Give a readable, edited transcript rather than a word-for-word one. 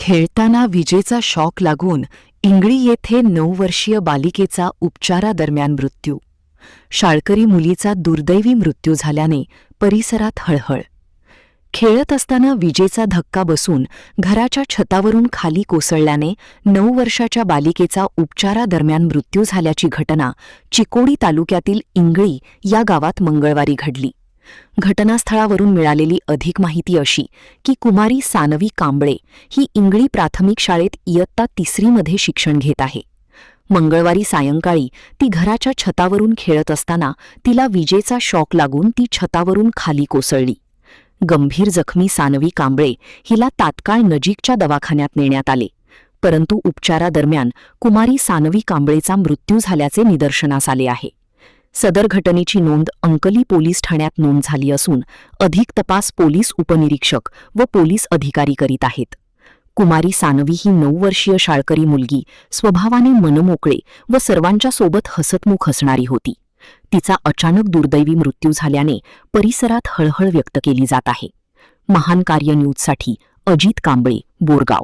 खेळताना विजेचा शॉक लागून इंगळी येथे 9 वर्षीय बालिकेचा उपचारादरम्यान मृत्यू. शाळकरी मुलीचा दुर्दैवी मृत्यू झाल्याने परिसरात हळहळ. खेळत असताना विजेचा धक्का बसून घराच्या छतावरून खाली कोसळल्याने 9 वर्षाच्या बालिकेचा उपचारादरम्यान मृत्यू झाल्याची घटना चिकोडी तालुक्यातील इंगळी या गावात मंगळवारी घडली. घटनास्थळावरून मिळालेली अधिक माहिती अशी की कुमारी सानवी कांबळे ही इंगळी प्राथमिक शाळेत इयत्ता 3री मध्ये शिक्षण घेत आहे. मंगळवारी सायंकाळी ती घराच्या छतावरून खेळत असताना तिला विजेचा शॉक लागून ती छतावरून खाली कोसळली. गंभीर जखमी सानवी कांबळे हिला तात्काळ नजीकच्या दवाखान्यात नेण्यात आले, परंतु उपचारादरम्यान कुमारी सानवी कांबळेचा मृत्यू झाल्याचे निदर्शनास आले आहे. सदर घटनेची नोंद अंकली पोलीस ठाण्यात नोंद झाली असून अधिक तपास पोलीस उपनिरीक्षक व पोलीस अधिकारी करीत आहेत. कुमारी सानवी ही 9 वर्षीय शाळकरी मुलगी स्वभावाने मनमोकळे व सर्वांच्या सोबत हसतमुख असणारी होती. तिचा अचानक दुर्दैवी मृत्यू झाल्याने परिसरात हळहळ व्यक्त केली जात आहे. महान कार्य न्यूजसाठी अजित कांबळे, बोरगाव.